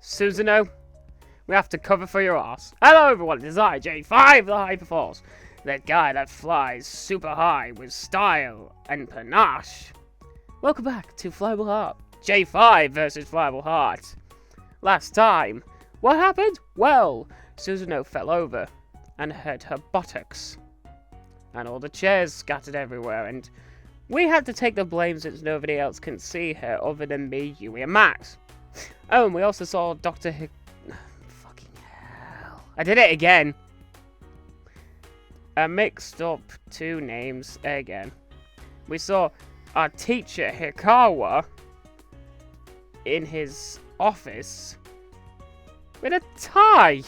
Suzuno, we have to cover for your ass. Hello everyone, it is I, J5, the Hyperforce. That guy that flies super high with style and panache. Welcome back to Flyable Heart. J5 versus Flyable Heart. Last time, what happened? Well, Suzuno fell over and hurt her buttocks. And all the chairs scattered everywhere, and we had to take the blame since nobody else can see her other than me, Yui, and Max. Oh, and we also saw Dr. Fucking hell. I did it again. I mixed up two names again. We saw our teacher, Hikawa, in his office with a tie.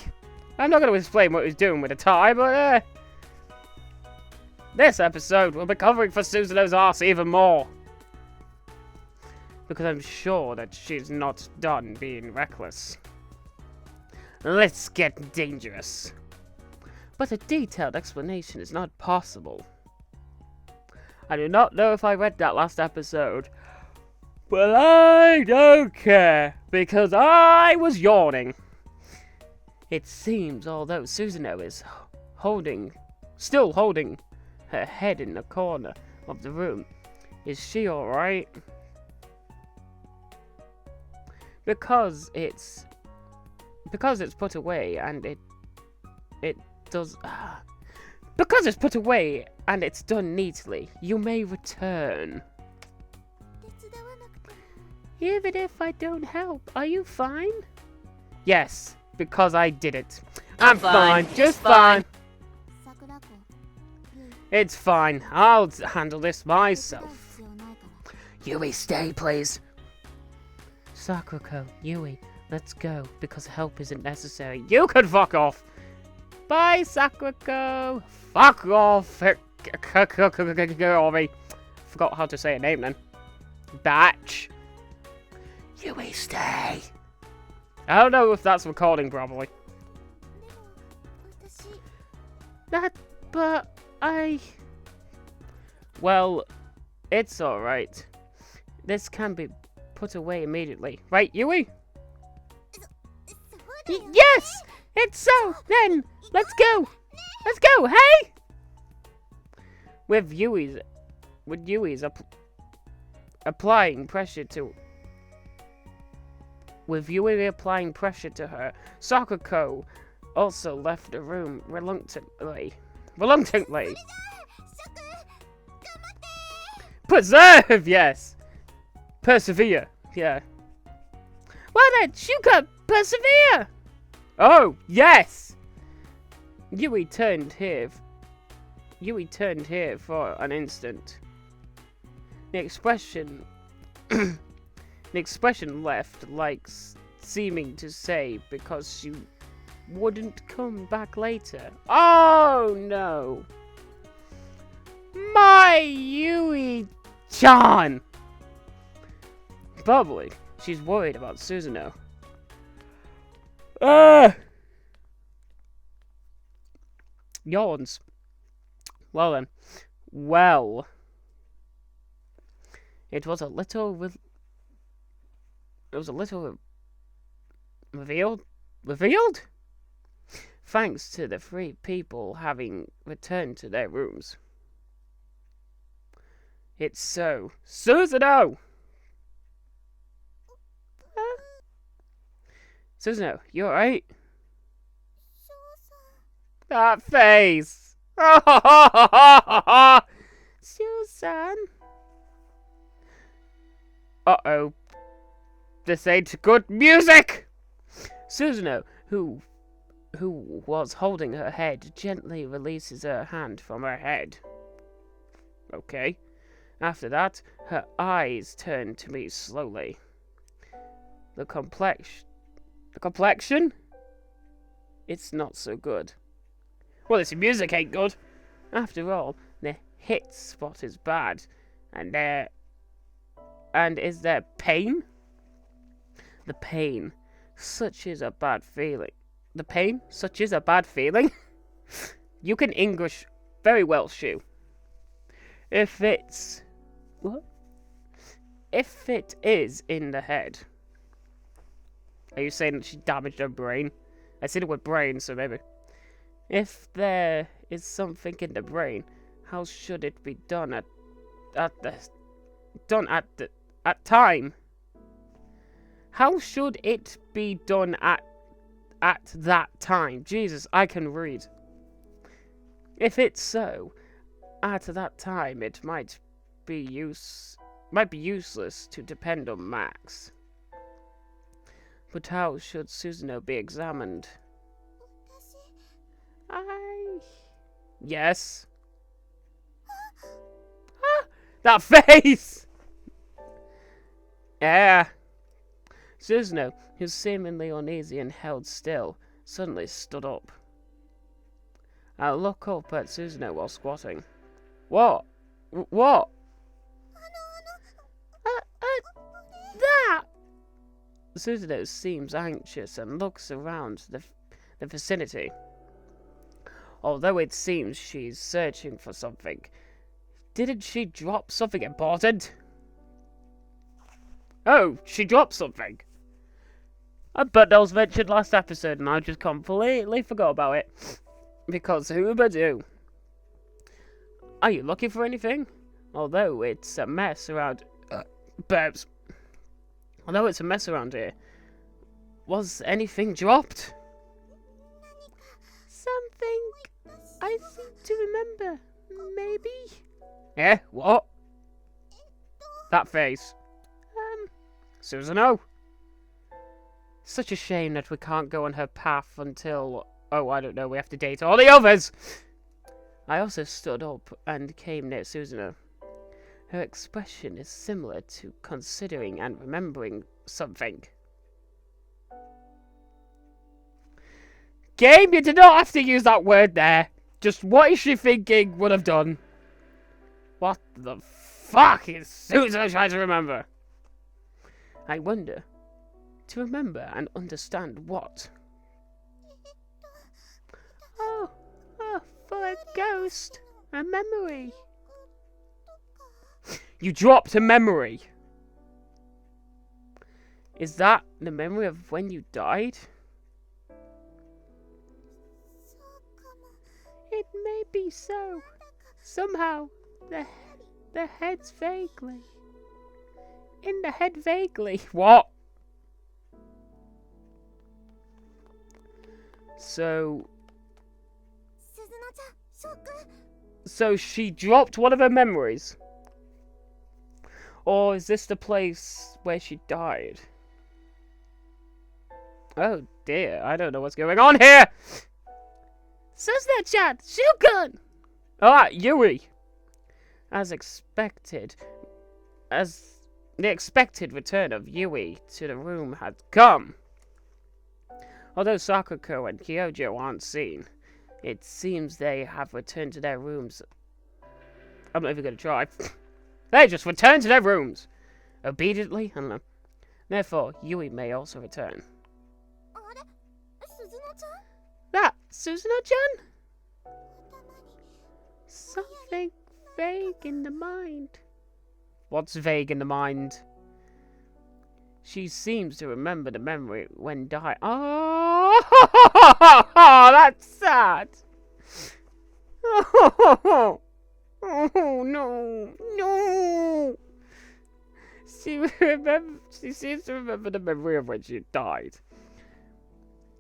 I'm not going to explain what he was doing with a tie, but this episode we'll be covering for Suzuno's arse even more. Because I'm sure that she's not done being reckless. Let's get dangerous. But a detailed explanation is not possible. I do not know if I read that last episode, but I don't care, because I was yawning. It seems although Suzuno is still holding her head in the corner of the room, is she alright? Because it's put away and because it's put away and it's done neatly, you may return. Even if I don't help, are you fine? Yes, because I did it. I'm fine, just fine. It's fine, I'll handle this myself. Yui, stay, please. Sakurako, Yui, let's go, because help isn't necessary. You can fuck off! Bye, Sakurako! Fuck off! Forgot how to say her name then. Batch! Yui, stay! I don't know if that's recording properly. Well, it's alright. This can be put away immediately. Right, Yui? Yes! It's so! Then, let's go! Let's go, hey! With Yui's applying pressure to her, Sakurako also left the room reluctantly. Preserve, yes! Persevere, yeah. Well then, Shuka, persevere! Oh, yes! Yui turned here for an instant. The expression left, like seeming to say, because she wouldn't come back later. Oh no! My Yui-chan! Probably, she's worried about Suzuno. Yawns. Well then. Well. It was a little revealed? Thanks to the three people having returned to their rooms. It's so. Suzuno! Suzuno, you alright? That face! Susan! Uh-oh. This ain't good music! Suzuno, who was holding her head, gently releases her hand from her head. Okay. After that, her eyes turn to me slowly. The complexion? It's not so good. Well, this music ain't good. After all, the hit spot is bad. And is there pain? The pain. Such is a bad feeling. The pain? Such is a bad feeling? You can English very well, Shu. If it's... What? If it is in the head, Are you saying that she damaged her brain? I see the word brain, so maybe. If there is something in the brain, how should it be done at time? How should it be done at that time? Jesus, I can read. If it's so, at that time it might be useless to depend on Max. But how should Suzuno be examined? Yes. That face! Yeah. Suzuno, who seemingly uneasy and held still, suddenly stood up. I looked up at Suzuno while squatting. What? What? That! Suzuno seems anxious and looks around the vicinity. Although it seems she's searching for something. Didn't she drop something important? Oh, she dropped something. I bet that was mentioned last episode and I just completely forgot about it. Because who would I do? Are you looking for anything? Although it's a mess around... Burps. Although it's a mess around here. Was anything dropped? Something I seem to remember. Maybe? Yeah, what? That face. Suzuno. Such a shame that we can't go on her path until... Oh, I don't know, we have to date all the others! I also stood up and came near Suzuno. Her expression is similar to considering and remembering something. Game, you did not have to use that word there. Just what is she thinking would have done? What the fuck is Suzuno trying to remember? I wonder. To remember and understand what? Oh, for a ghost. A memory. You dropped a memory. Is that the memory of when you died? It may be so. Somehow, the head's vaguely. In the head vaguely. What? So she dropped one of her memories? Or is this the place where she died? Oh dear, I don't know what's going on here! Suzuno-chan, Shukun! Ah, Yui! As the expected return of Yui to the room had come. Although Sakuko and Kyojo aren't seen, it seems they have returned to their rooms. I'm not even going to try. They just returned to their rooms. Obediently, I don't know. Therefore, Yui may also return. That, Suzuno-chan? Something vague in the mind. What's vague in the mind? She seems to remember the memory when dying. Oh, that's sad. Oh, no, no. She seems to remember the memory of when she died.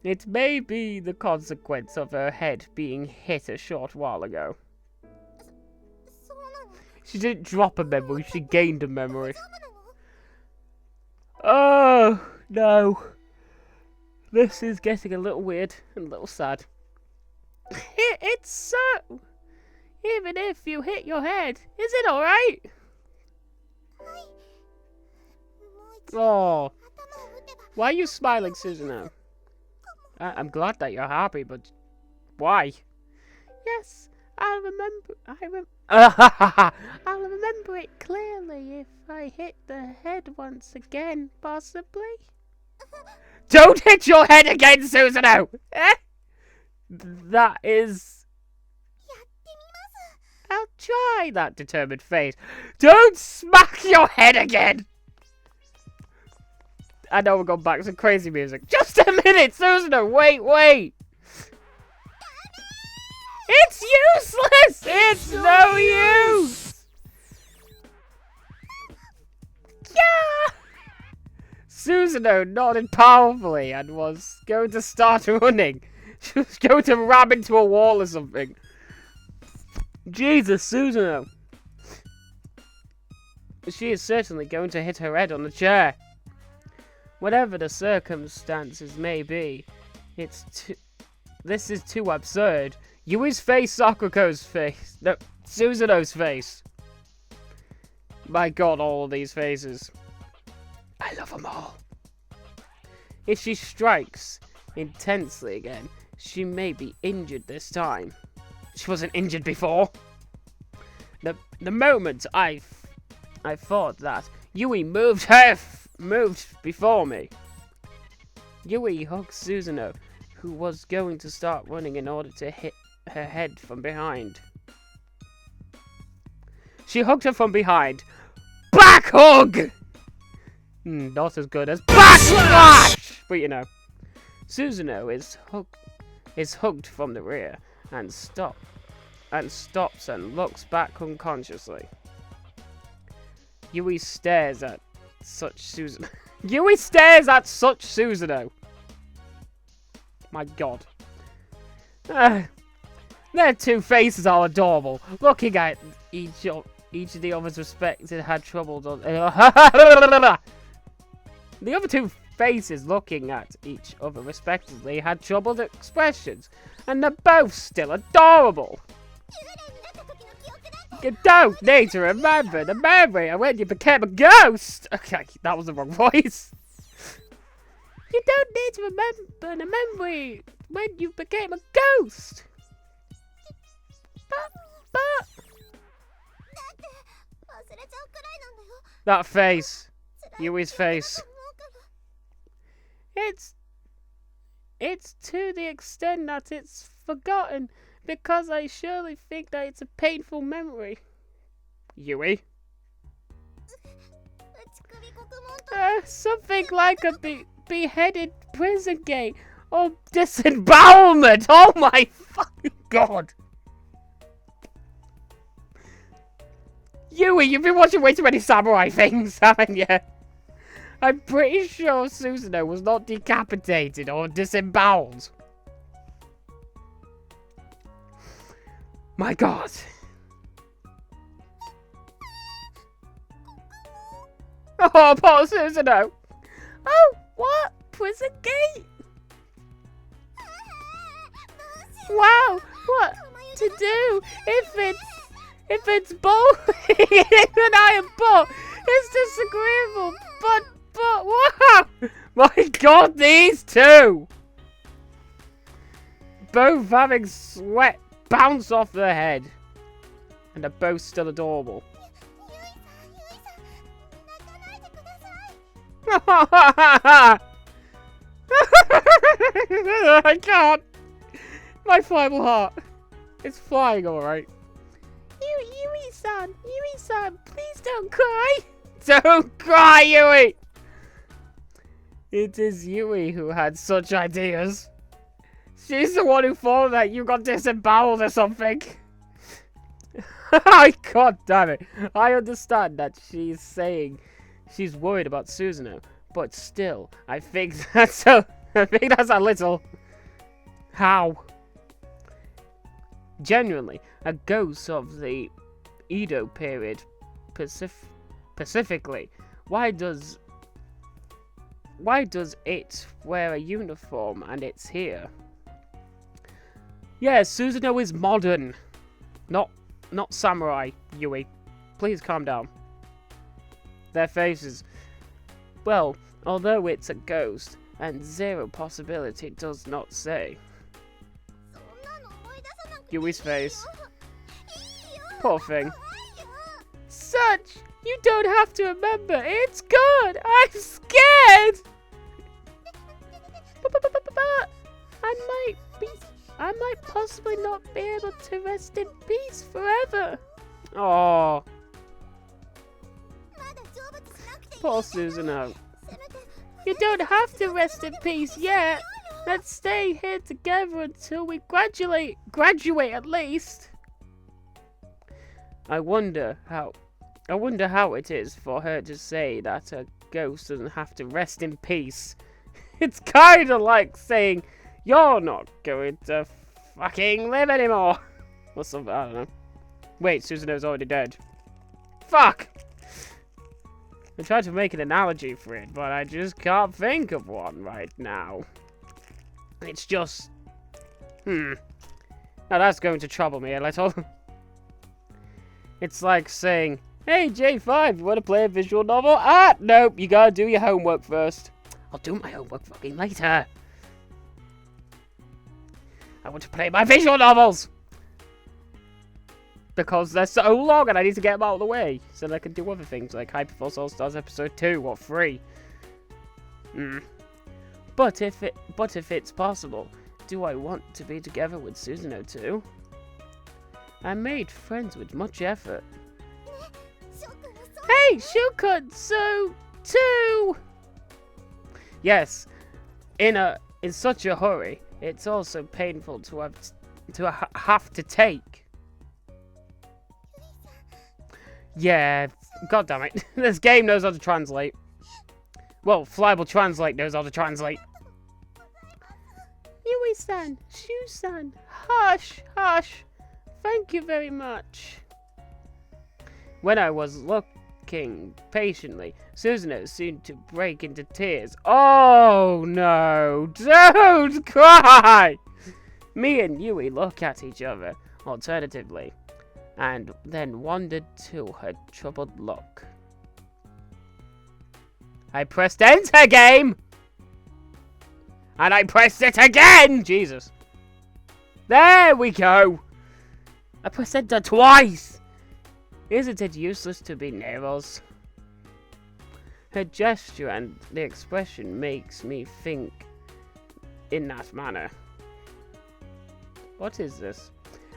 It may be the consequence of her head being hit a short while ago. She didn't drop a memory, she gained a memory. Oh, no. This is getting a little weird and a little sad. It's so. Even if you hit your head, is it alright? Oh. Why are you smiling, Suzuno? I'm glad that you're happy, but why? Yes, I'll remember it clearly if I hit the head once again, possibly. Don't hit your head again, Suzuno! That is... I'll try, that determined face. Don't smack your head again! I know we're going back to crazy music. Just a minute, Suzuno! Wait! It's useless! It's no use! Yeah! Suzuno nodded powerfully and was going to start running. She was going to ram into a wall or something. Jesus, Suzuno. She is certainly going to hit her head on the chair. Whatever the circumstances may be, this is too absurd. Yui's face, Sakuko's face. No, Suzuno's face. My god, all of these faces. I love them all. If she strikes intensely again, she may be injured this time. She wasn't injured before. The moment I thought that, Yui moved before me. Yui hugged Suzuno, who was going to start running in order to hit her head from behind. She hugged her from behind. Back hug! Not as good as back slash! But you know. Suzuno is hugged from the rear and stops and looks back unconsciously. Yui stares at such Suzuno. Yui stares at such Suzuno. My god. Their two faces are adorable. Looking at each of the others respected had trouble. The other two faces looking at each other respectively had troubled expressions, and they're both still adorable. You don't need to remember the memory of when you became a ghost. Okay, that was the wrong voice. You don't need to remember the memory when you became a ghost. But that face, Yui's face. It's to the extent that it's forgotten, because I surely think that it's a painful memory. Yui? Something like a beheaded prison gate or disembowelment. Oh my fucking god. Yui, you've been watching way too many samurai things, haven't you? I'm pretty sure Suzuno was not decapitated or disemboweled. My god. Oh, poor Suzuno. Oh, what? Prison gate? Wow, what to do if it's bullying and I am poor? It's disagreeable, but wow! My god, these two! Both having sweat bounce off their head. And they're both still adorable. I can't! My Flyable heart. It's flying alright. Yui-san, please don't cry. Don't cry, Yui! It is Yui who had such ideas. She's the one who thought that you got disemboweled or something. God damn it. I understand that she's saying she's worried about Suzuno, but still, I think that's a little... How? Genuinely, a ghost of the Edo period, specifically. Why does it wear a uniform and it's here? Yeah, Suzuno is modern. Not samurai, Yui. Please calm down. Their faces. Well, although it's a ghost, and zero possibility does not say. Yui's face. Poor thing. Such! You don't have to remember. It's good. I'm scared. But I might possibly not be able to rest in peace forever. Oh. Poor Suzuno. You don't have to rest in peace yet. Let's stay here together until we graduate at least. I wonder how it is for her to say that a ghost doesn't have to rest in peace. It's kind of like saying, you're not going to fucking live anymore. Or something, I don't know. Wait, Suzuno's already dead. Fuck! I tried to make an analogy for it, but I just can't think of one right now. It's just... Now that's going to trouble me a little. It's like saying, hey, J5, you want to play a visual novel? Ah, nope, you gotta do your homework first. I'll do my homework fucking later. I want to play my visual novels! Because they're so long and I need to get them out of the way. So that I can do other things like Hyperforce All-Stars Episode 2 or 3. But if it's possible, do I want to be together with Suzuno too? I made friends with much effort. Hey, Shukun, so too! Yes, in such a hurry, it's also painful to have to take. Yeah, goddammit. This game knows how to translate. Well, Flyable Translate knows how to translate. Yui-san, Shu-san, hush, hush. Thank you very much. When I was looking patiently, Suzuno seemed to break into tears. Oh no, don't cry! Me and Yui look at each other, alternatively, and then wandered to her troubled look. I pressed enter game! And I pressed it again! Jesus. There we go! I pressed enter twice! Isn't it useless to be near us? Her gesture and the expression makes me think in that manner. What is this?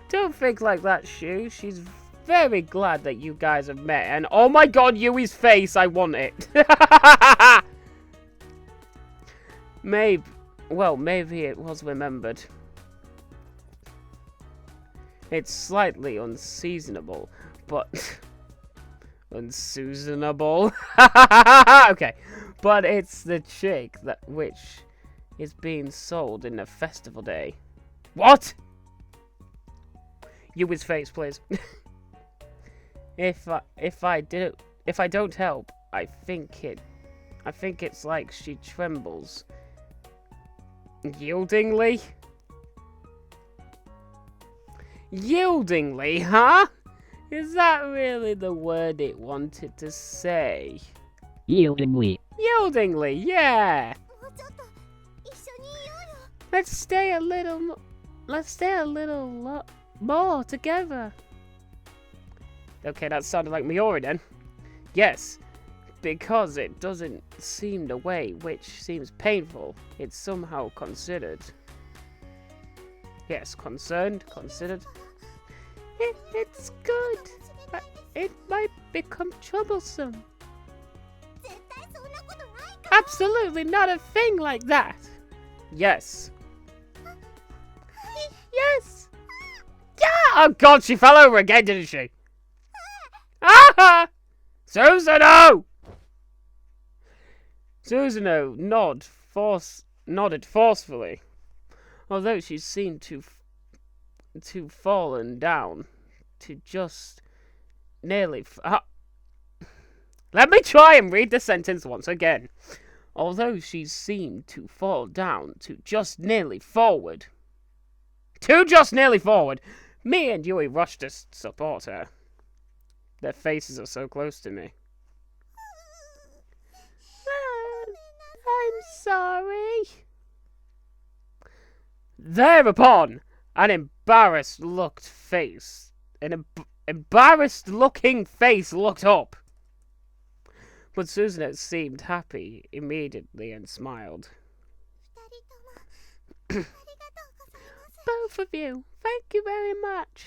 Don't think like that, Shu. She's very glad that you guys have met. And oh my god, Yui's face, I want it. Maybe it was remembered. It's slightly unseasonable, but... unseasonable? Okay. But it's the chick which is being sold in the festival day. What? Yui's face, please. If I don't help, I think it's like she trembles. Yieldingly? Yieldingly, huh? Is that really the word it wanted to say? Yieldingly. Yieldingly, yeah. Let's stay a little more together. Okay, that sounded like Miori then. Yes, because it doesn't seem the way which seems painful. It's somehow considered. Yes, concerned, considered. It's good, but it might become troublesome. Absolutely not a thing like that. Yes. Yes. Yeah! Oh god, she fell over again, didn't she? Ah! Suzuno! Suzuno nodded forcefully, although she seemed to fallen down to just nearly. Let me try and read the sentence once again. Although she seemed to fall down to just nearly forward. Me and Yui rushed to support her. Their faces are so close to me. I'm sorry. Thereupon, an embarrassed looking face looked up. But Suzuno seemed happy immediately and smiled. Both of you, thank you very much.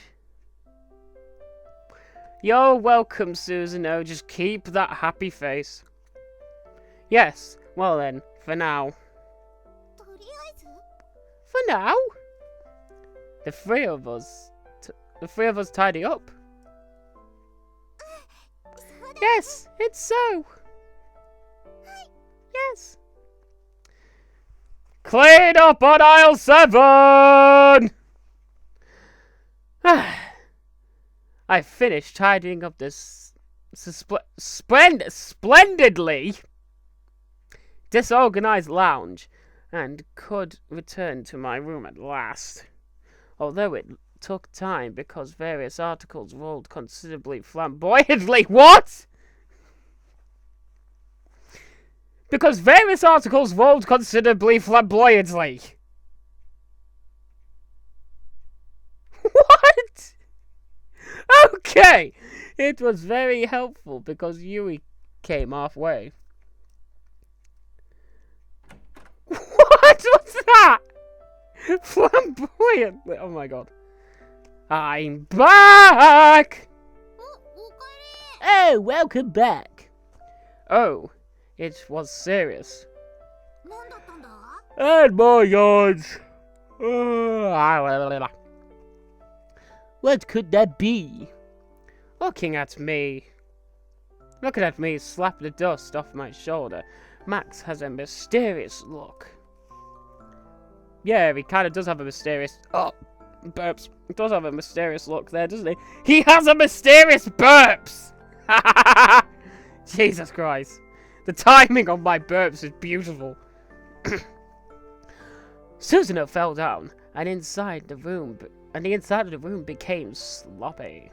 You're welcome, Suzuno. Just keep that happy face. Yes, well then, For now. For now? The three of us tidy up. Yes, it's so. Yes. Clean up on aisle 7! I finished tidying up this splendidly disorganized lounge and could return to my room at last. Although it took time because various articles rolled considerably flamboyantly. What? Because various articles rolled considerably flamboyantly. What? Okay. It was very helpful because Yui came halfway. What was that? Flamboyantly. Oh my god. I'm back! Oh, welcome back. Oh, it was serious. And my yards. What could that be? Looking at me slap the dust off my shoulder, Max has a mysterious look. Yeah, he kind of does have a mysterious... Oh, burps. He does have a mysterious look there, doesn't he? He has a mysterious burps! Jesus Christ. The timing on my burps is beautiful. Suzuno fell down, and the inside of the room became sloppy.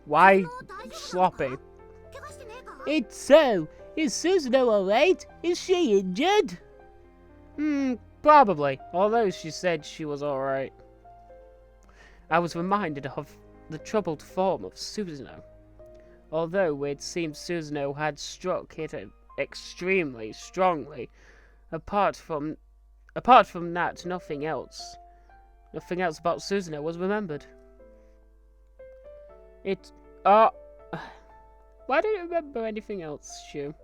Why sloppy? It's so. Is Suzuno alright? Is she injured? Probably. Although she said she was alright. I was reminded of the troubled form of Suzuno. Although it seemed Suzuno had struck it extremely strongly, apart from that, nothing else about Suzuno was remembered. Why don't you remember anything else, Shu?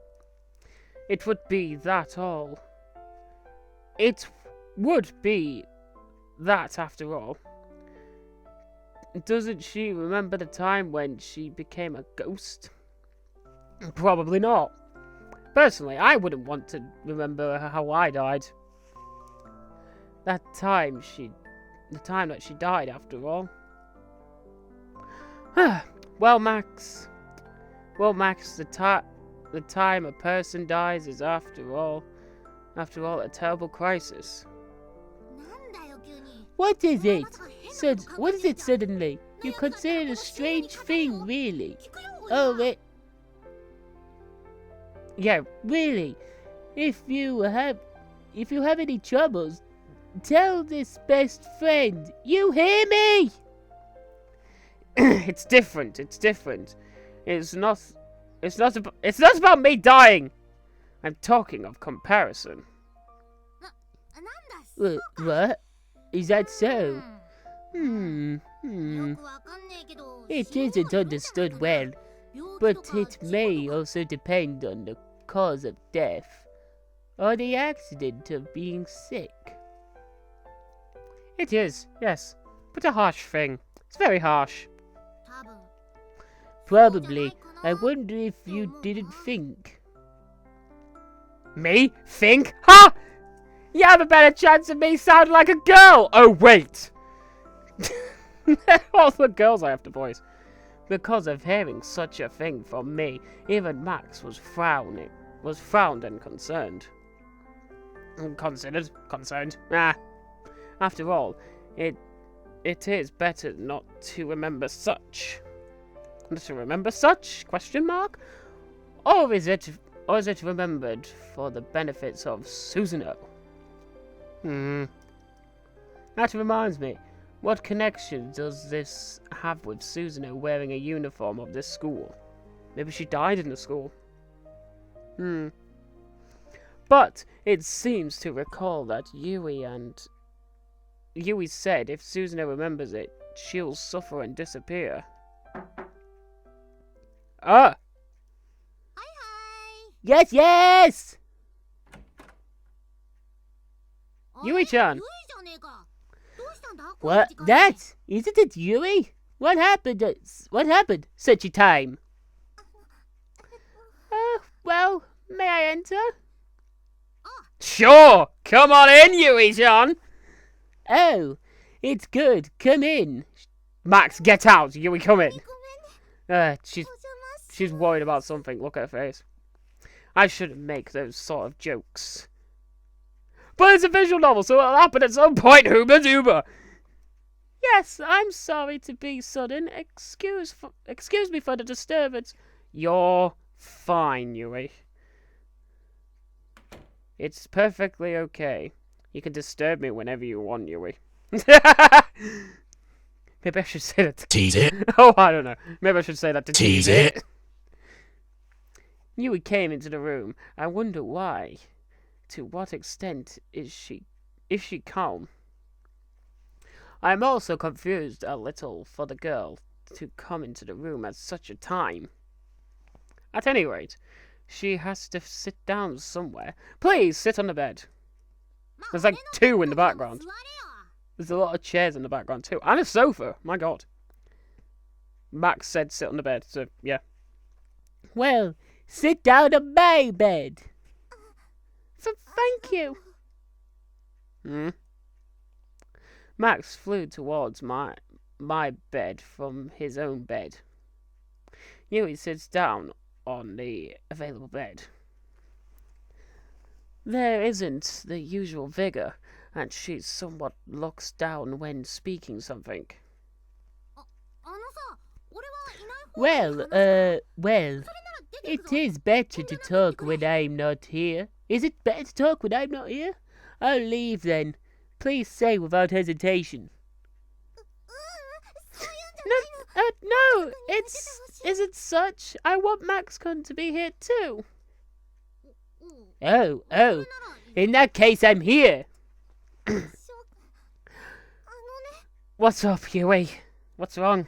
It would be that all. It would be that after all. Doesn't she remember the time when she became a ghost? Probably not. Personally, I wouldn't want to remember how I died. The time that she died after all. Well, Max, the time a person dies is after all, a terrible crisis. What is it? What is it suddenly? You consider it a strange thing, really? Oh, yeah, really. If you have any troubles, tell this best friend. You hear me? It's different. It's not about me dying. I'm talking of comparison. What? Is that so? It isn't understood well, but it may also depend on the cause of death, or the accident of being sick. It is, yes, but a harsh thing. It's very harsh. Probably. I wonder if you didn't think. Me? Think? Ha! You have a better chance of me sounding like a girl! Oh, wait! All the girls I have to voice. Because of hearing such a thing from me, even Max was frowned and concerned. Concerned. After all, it is better not to remember such. Question mark? Or is it remembered for the benefits of Suzuno? That reminds me, what connection does this have with Suzuno wearing a uniform of this school? Maybe she died in the school. But it seems to recall that Yui said if Suzuno remembers it, she'll suffer and disappear. Yes, yes! Yui-chan. What? That? Isn't it Yui? What happened? What happened? Such a time. Well, may I enter? Sure! Come on in, Yui-chan! Oh, it's good. Come in. Max, get out. Yui, come in. She's worried about something. Look at her face. I shouldn't make those sort of jokes. But it's a visual novel, so it'll happen at some point, Hooba Dooba. Yes, I'm sorry to be sudden. Excuse me for the disturbance. You're fine, Yui. It's perfectly okay. You can disturb me whenever you want, Yui. Maybe I should say that to Tease it. Oh, I don't know. Maybe I should say that to Tease it. Yui came into the room. I wonder why. To what extent is she calm? I am also confused a little for the girl to come into the room at such a time. At any rate, she has to sit down somewhere. Please, sit on the bed. There's like 2 in the background. There's a lot of chairs in the background too. And a sofa. My god. Max said sit on the bed, so yeah. Well, sit down on my bed. Thank you. Max flew towards my bed from his own bed. Yui sits down on the available bed. There isn't the usual vigor, and she somewhat looks down when speaking something. Well, it is better to talk when I'm not here. Is it better to talk when I'm not here? I'll leave then. Please say without hesitation. No, isn't such. I want Max-kun to be here too. Oh, in that case I'm here. What's up, Yui? What's wrong?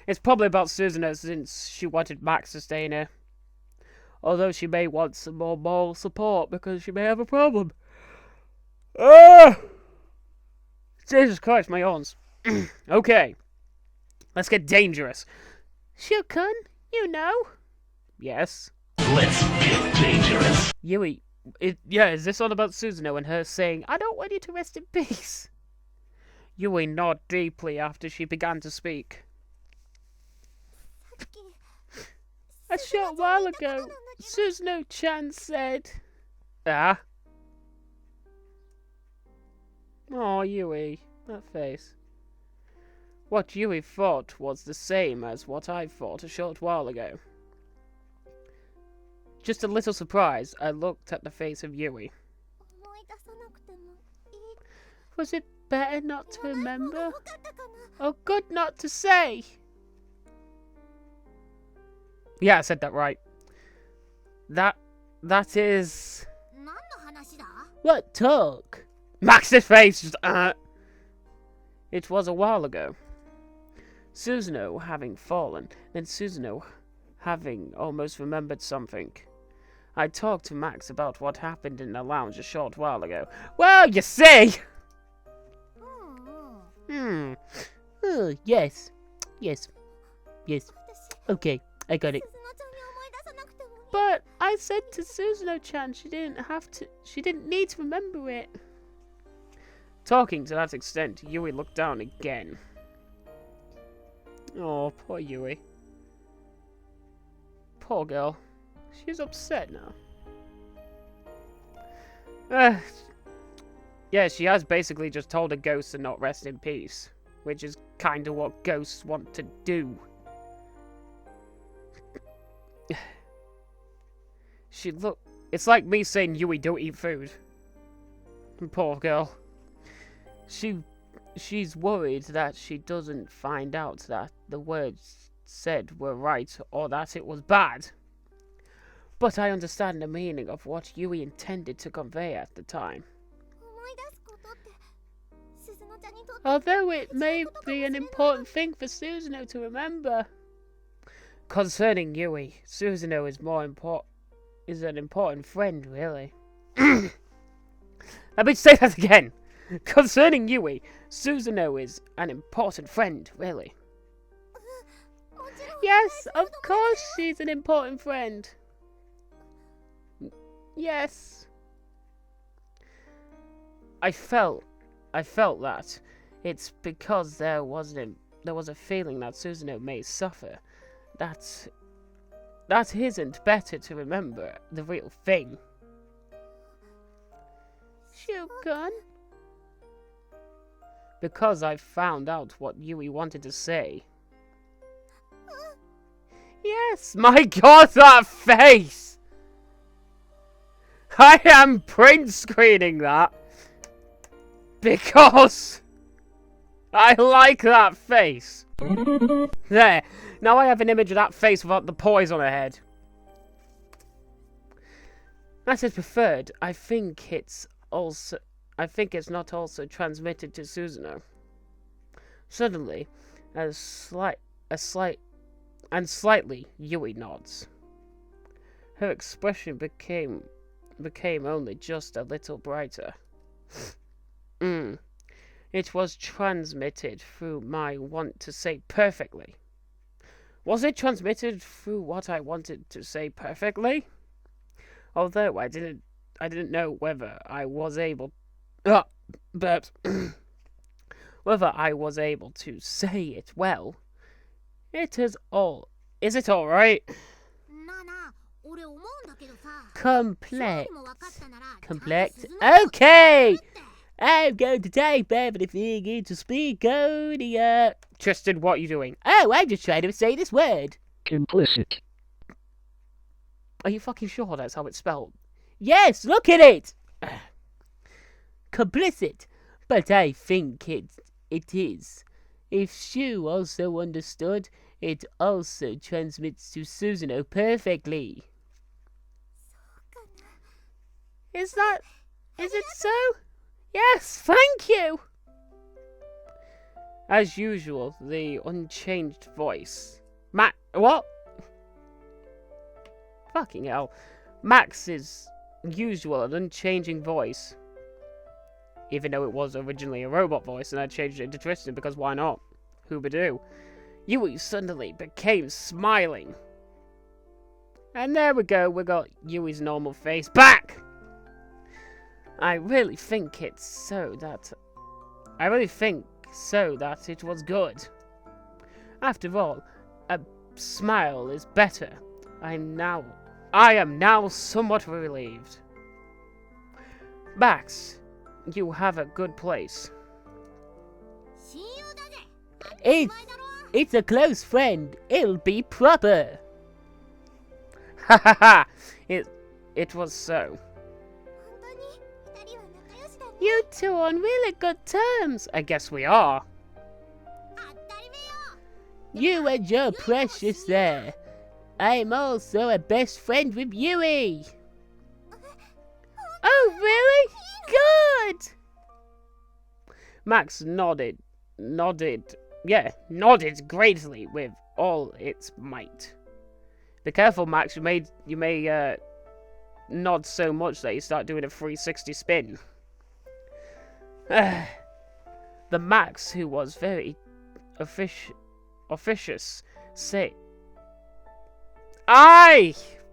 It's probably about Suzuno since she wanted Max to stay in here. Although she may want some more moral support because she may have a problem. Jesus Christ, my yawns. Okay. Let's get dangerous. Shukun, you know? Yes. Let's get dangerous. Yui, is this all about Suzuno and her saying, I don't want you to rest in peace? Yui nodded deeply after she began to speak. A short while ago, Suzuno-chan said... Ah? Oh, Yui, that face. What Yui thought was the same as what I thought a short while ago. Just a little surprised, I looked at the face of Yui. Was it better not to remember? Or good not to say? Yeah, I said that right. That is... What talk? Max's face just... It was a while ago. Suzuno having fallen, then Suzuno having almost remembered something. I talked to Max about what happened in the lounge a short while ago. Well, you see! Oh, yes. Okay, I got it. But I said to Suzuno-chan she didn't need to remember it. Talking to that extent, Yui looked down again. Oh, poor Yui. Poor girl. She's upset now. Yeah, she has basically just told a ghost to not rest in peace. Which is kind of what ghosts want to do. It's like me saying, Yui, don't eat food. Poor girl. She's worried that she doesn't find out that the words said were right or that it was bad. But I understand the meaning of what Yui intended to convey at the time. Although it may be an important thing for Suzuno to remember. Concerning Yui, Suzuno is more important. is an important friend, really. Let me say that again. Concerning Yui, Suzuno is an important friend, really. Yes, of course she's an important friend. Yes. I felt that. It's because there was a feeling that Suzuno may suffer. That isn't better to remember the real thing. Shukan? Because I found out what Yui wanted to say. Yes, my god, that face! I am print screening that. Because I like that face. There. Now I have an image of that face without the poise on her head. I said preferred. I think it's not also transmitted to Suzuno. Suddenly, slightly, Yui nods. Her expression became only just a little brighter. It was transmitted through my want to say perfectly. Was it transmitted through what I wanted to say perfectly? Although I didn't know whether I was able whether I was able to say it well. Is it alright? Complex. Okay! I'm going to type everything into Speakonia. Tristan, what are you doing? Oh, I'm just trying to say this word. Complicit. Are you fucking sure that's how it's spelled? Yes, look at it! Complicit. But I think it is. If Shu also understood, it also transmits to Suzuno perfectly. Is it so? Yes, thank you! As usual, the unchanged voice. What? Fucking hell. Max's usual and unchanging voice. Even though it was originally a robot voice and I changed it into Tristan because why not? Who-ba-do. Yui suddenly became smiling. And there we go, we got Yui's normal face back! I really think so that it was good. After all, a smile is better. I am now somewhat relieved. Max, you have a good place. It's a close friend. It'll be proper. Ha ha ha! It was so. You two are on really good terms. I guess we are. You and your precious there. I'm also a best friend with Yui. Oh, really? Good! Max nodded greatly with all its might. Be careful, Max, you may nod so much that you start doing a 360 spin. The Max, who was very officious, say...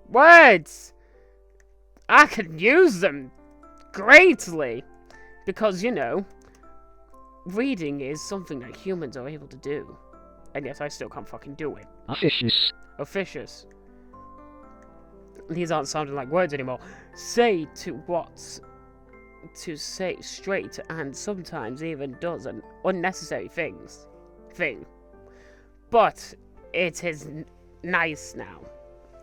Words! I can use them greatly. Because, you know, reading is something that humans are able to do. And yet I still can't fucking do it. Officious. These aren't sounding like words anymore. Say straight and sometimes even does an unnecessary thing. But it is nice now.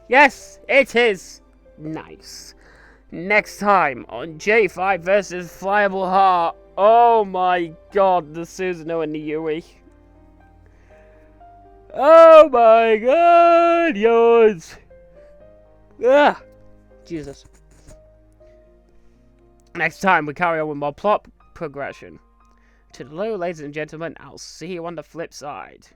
Yes, it is nice. Next time on J5 versus Flyable Heart. Oh my god, the Suzuno and the Yui. Oh my god, yours. Ah, Jesus. Next time we carry on with more plot progression. To the low, ladies and gentlemen, I'll see you on the flip side.